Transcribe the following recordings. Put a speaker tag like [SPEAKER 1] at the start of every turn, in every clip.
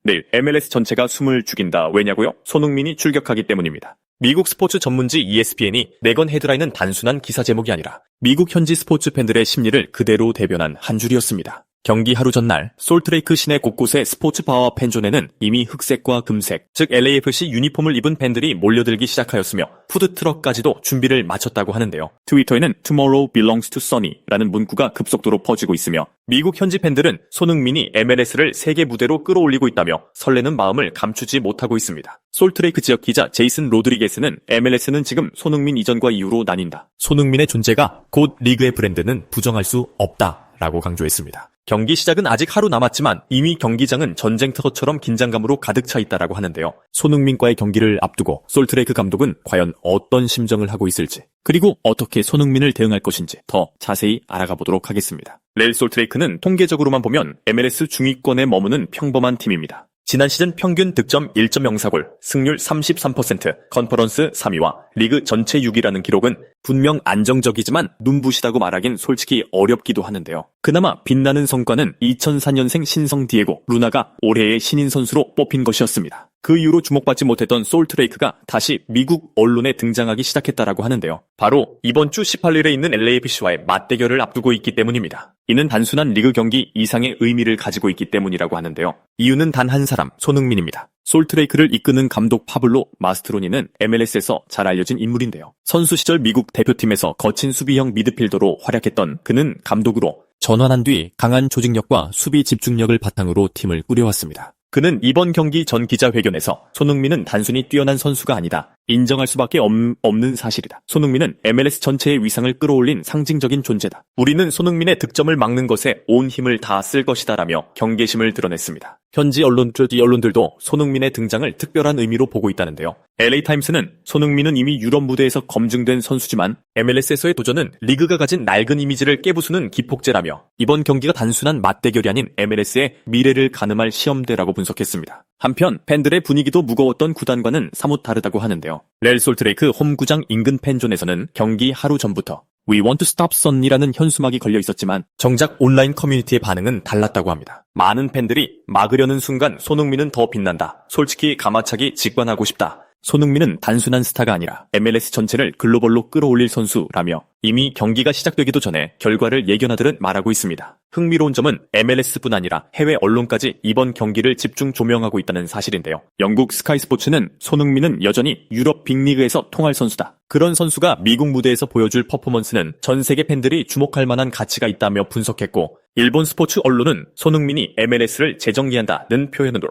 [SPEAKER 1] 내일 MLS 전체가 숨을 죽인다. 왜냐고요? 손흥민이 출격하기 때문입니다. 미국 스포츠 전문지 ESPN이 내건 헤드라인은 단순한 기사 제목이 아니라 미국 현지 스포츠 팬들의 심리를 그대로 대변한 한 줄이었습니다. 경기 하루 전날 솔트레이크 시내 곳곳의 스포츠바와 팬존에는 이미 흑색과 금색, 즉 LAFC 유니폼을 입은 팬들이 몰려들기 시작하였으며 푸드트럭까지도 준비를 마쳤다고 하는데요. 트위터에는 Tomorrow belongs to Sonny라는 문구가 급속도로 퍼지고 있으며 미국 현지 팬들은 손흥민이 MLS를 세계 무대로 끌어올리고 있다며 설레는 마음을 감추지 못하고 있습니다. 솔트레이크 지역 기자 제이슨 로드리게스는 MLS는 지금 손흥민 이전과 이후로 나뉜다. 손흥민의 존재가 곧 리그의 브랜드는 부정할 수 없다라고 강조했습니다. 경기 시작은 아직 하루 남았지만 이미 경기장은 전쟁터처럼 긴장감으로 가득 차 있다라고 하는데요. 손흥민과의 경기를 앞두고 솔트레이크 감독은 과연 어떤 심정을 하고 있을지, 그리고 어떻게 손흥민을 대응할 것인지 더 자세히 알아가 보도록 하겠습니다. 레일 솔트레이크는 통계적으로만 보면 MLS 중위권에 머무는 평범한 팀입니다. 지난 시즌 평균 득점 1.04골, 승률 33%, 컨퍼런스 3위와 리그 전체 6위라는 기록은 분명 안정적이지만 눈부시다고 말하긴 솔직히 어렵기도 하는데요. 그나마 빛나는 성과는 2004년생 신성 디에고 루나가 올해의 신인 선수로 뽑힌 것이었습니다. 그 이후로 주목받지 못했던 솔트레이크가 다시 미국 언론에 등장하기 시작했다라고 하는데요. 바로 이번 주 18일에 있는 LAFC와의 맞대결을 앞두고 있기 때문입니다. 이는 단순한 리그 경기 이상의 의미를 가지고 있기 때문이라고 하는데요. 이유는 단 한 사람, 손흥민입니다. 솔트레이크를 이끄는 감독 파블로 마스트로니는 MLS에서 잘 알려진 인물인데요. 선수 시절 미국 대표팀에서 거친 수비형 미드필더로 활약했던 그는 감독으로 전환한 뒤 강한 조직력과 수비 집중력을 바탕으로 팀을 꾸려왔습니다. 그는 이번 경기 전 기자회견에서 손흥민은 단순히 뛰어난 선수가 아니다. 인정할 수밖에 없는 사실이다. 손흥민은 MLS 전체의 위상을 끌어올린 상징적인 존재다. 우리는 손흥민의 득점을 막는 것에 온 힘을 다 쓸 것이다 라며 경계심을 드러냈습니다. 현지 언론들도 손흥민의 등장을 특별한 의미로 보고 있다는데요. LA타임스는 손흥민은 이미 유럽 무대에서 검증된 선수지만 MLS에서의 도전은 리그가 가진 낡은 이미지를 깨부수는 기폭제라며 이번 경기가 단순한 맞대결이 아닌 MLS의 미래를 가늠할 시험대라고 분석했습니다. 한편 팬들의 분위기도 무거웠던 구단과는 사뭇 다르다고 하는데요. 레일 솔트레이크 홈구장 인근 팬존에서는 경기 하루 전부터 We want to stop Son이라는 현수막이 걸려 있었지만 정작 온라인 커뮤니티의 반응은 달랐다고 합니다. 많은 팬들이 막으려는 순간 손흥민은 더 빛난다. 솔직히 가마차기 직관하고 싶다. 손흥민은 단순한 스타가 아니라 MLS 전체를 글로벌로 끌어올릴 선수라며 이미 경기가 시작되기도 전에 결과를 예견하들은 말하고 있습니다. 흥미로운 점은 MLS뿐 아니라 해외 언론까지 이번 경기를 집중 조명하고 있다는 사실인데요. 영국 스카이 스포츠는 손흥민은 여전히 유럽 빅리그에서 통할 선수다. 그런 선수가 미국 무대에서 보여줄 퍼포먼스는 전 세계 팬들이 주목할 만한 가치가 있다며 분석했고, 일본 스포츠 언론은 손흥민이 MLS를 재정리한다는 표현으로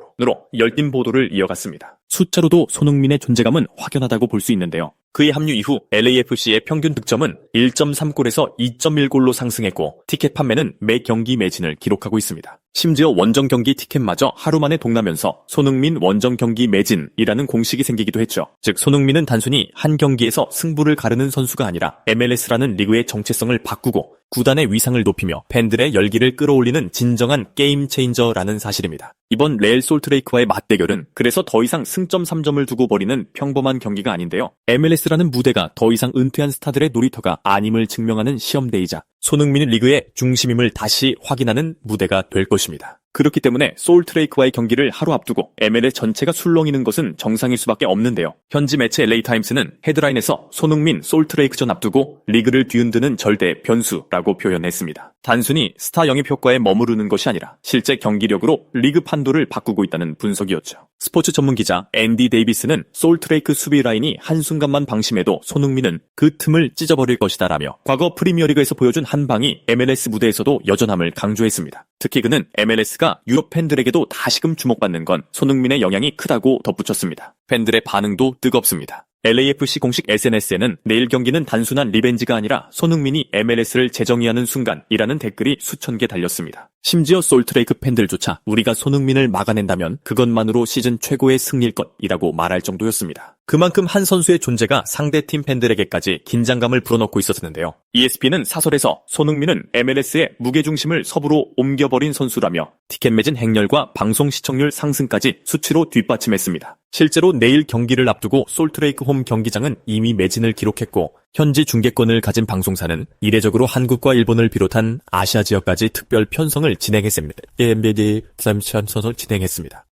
[SPEAKER 1] 열띤 보도를 이어갔습니다. 숫자로도 손흥민의 존재감은 확연하다고 볼 수 있는데요. 그의 합류 이후 LAFC의 평균 득점은 1.3골에서 2.1골로 상승했고 티켓 판매는 매 경기 매진을 기록하고 있습니다. 심지어 원정 경기 티켓마저 하루 만에 동나면서 손흥민 원정 경기 매진이라는 공식이 생기기도 했죠. 즉 손흥민은 단순히 한 경기에서 승부를 가르는 선수가 아니라 MLS라는 리그의 정체성을 바꾸고 구단의 위상을 높이며 팬들의 열기를 끌어올리는 진정한 게임 체인저라는 사실입니다. 이번 레일 솔트레이크와의 맞대결은 그래서 더 이상 승점 3점을 두고 벌이는 평범한 경기가 아닌데요. MLS라는 무대가 더 이상 은퇴한 스타들의 놀이터가 아님을 증명하는 시험대이자 손흥민이 리그의 중심임을 다시 확인하는 무대가 될 것입니다. 그렇기 때문에 솔트레이크와의 경기를 하루 앞두고 MLS 전체가 술렁이는 것은 정상일 수밖에 없는데요. 현지 매체 LA타임스는 헤드라인에서 손흥민 솔트레이크전 앞두고 리그를 뒤흔드는 절대 변수라고 표현했습니다. 단순히 스타 영입 효과에 머무르는 것이 아니라 실제 경기력으로 리그 판도를 바꾸고 있다는 분석이었죠. 스포츠 전문 기자 앤디 데이비스는 솔트레이크 수비 라인이 한순간만 방심해도 손흥민은 그 틈을 찢어버릴 것이다 라며 과거 프리미어리그에서 보여준 한 방이 MLS 무대에서도 여전함을 강조했습니다. 특히 그는 MLS가 유럽 팬들에게도 다시금 주목받는 건 손흥민의 영향이 크다고 덧붙였습니다. 팬들의 반응도 뜨겁습니다. LAFC 공식 SNS에는 내일 경기는 단순한 리벤지가 아니라 손흥민이 MLS를 재정의하는 순간이라는 댓글이 수천 개 달렸습니다. 심지어 솔트레이크 팬들조차 우리가 손흥민을 막아낸다면 그것만으로 시즌 최고의 승리일 것이라고 말할 정도였습니다. 그만큼 한 선수의 존재가 상대팀 팬들에게까지 긴장감을 불어넣고 있었는데요. ESPN은 사설에서 손흥민은 MLS의 무게중심을 서부로 옮겨버린 선수라며 티켓 매진 행렬과 방송 시청률 상승까지 수치로 뒷받침했습니다. 실제로 내일 경기를 앞두고 솔트레이크 홈 경기장은 이미 매진을 기록했고 현지 중계권을 가진 방송사는 이례적으로 한국과 일본을 비롯한 아시아 지역까지 특별 편성을 진행했습니다.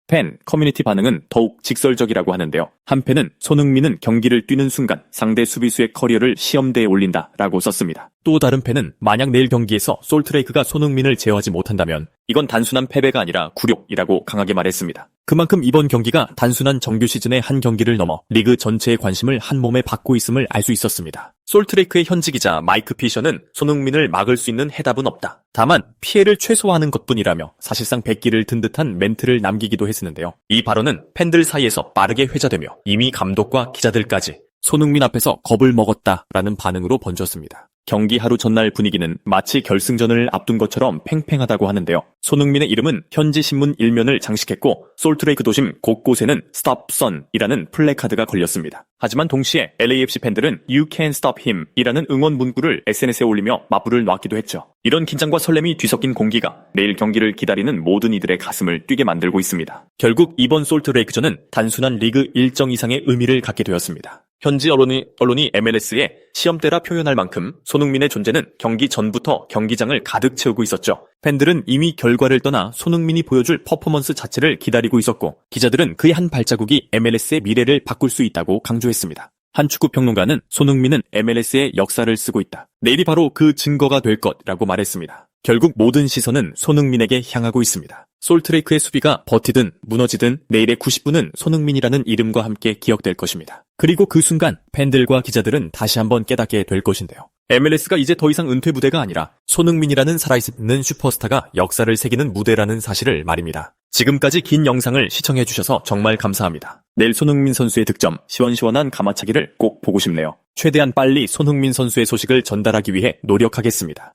[SPEAKER 1] 팬, 커뮤니티 반응은 더욱 직설적이라고 하는데요. 한 팬은 손흥민은 경기를 뛰는 순간 상대 수비수의 커리어를 시험대에 올린다라고 썼습니다. 또 다른 팬은 만약 내일 경기에서 솔트레이크가 손흥민을 제어하지 못한다면 이건 단순한 패배가 아니라 굴욕이라고 강하게 말했습니다. 그만큼 이번 경기가 단순한 정규 시즌의 한 경기를 넘어 리그 전체의 관심을 한 몸에 받고 있음을 알 수 있었습니다. 솔트레이크의 현지 기자 마이크 피셔는 손흥민을 막을 수 있는 해답은 없다. 다만 피해를 최소화하는 것뿐이라며 사실상 백기를 든 듯한 멘트를 남기기도 했었는데요. 이 발언은 팬들 사이에서 빠르게 회자되며 이미 감독과 기자들까지 손흥민 앞에서 겁을 먹었다라는 반응으로 번졌습니다. 경기 하루 전날 분위기는 마치 결승전을 앞둔 것처럼 팽팽하다고 하는데요. 손흥민의 이름은 현지 신문 일면을 장식했고 솔트레이크 도심 곳곳에는 Stop Son이라는 플래카드가 걸렸습니다. 하지만 동시에 LAFC 팬들은 You Can Stop Him 이라는 응원 문구를 SNS에 올리며 맞불을 놨기도 했죠. 이런 긴장과 설렘이 뒤섞인 공기가 내일 경기를 기다리는 모든 이들의 가슴을 뛰게 만들고 있습니다. 결국 이번 솔트레이크전은 단순한 리그 일정 이상의 의미를 갖게 되었습니다. 현지 언론이 MLS에 시험대라 표현할 만큼 손흥민의 존재는 경기 전부터 경기장을 가득 채우고 있었죠. 팬들은 이미 결과를 떠나 손흥민이 보여줄 퍼포먼스 자체를 기다리고 있었고 기자들은 그의 한 발자국이 MLS의 미래를 바꿀 수 있다고 강조했습니다. 한 축구 평론가는 손흥민은 MLS의 역사를 쓰고 있다. 내일이 바로 그 증거가 될 것이라고 말했습니다. 결국 모든 시선은 손흥민에게 향하고 있습니다. 솔트레이크의 수비가 버티든 무너지든 내일의 90분은 손흥민이라는 이름과 함께 기억될 것입니다. 그리고 그 순간 팬들과 기자들은 다시 한번 깨닫게 될 것인데요. MLS가 이제 더 이상 은퇴 무대가 아니라 손흥민이라는 살아있는 슈퍼스타가 역사를 새기는 무대라는 사실을 말입니다. 지금까지 긴 영상을 시청해주셔서 정말 감사합니다. 내일 손흥민 선수의 득점, 시원시원한 가마차기를 꼭 보고 싶네요. 최대한 빨리 손흥민 선수의 소식을 전달하기 위해 노력하겠습니다.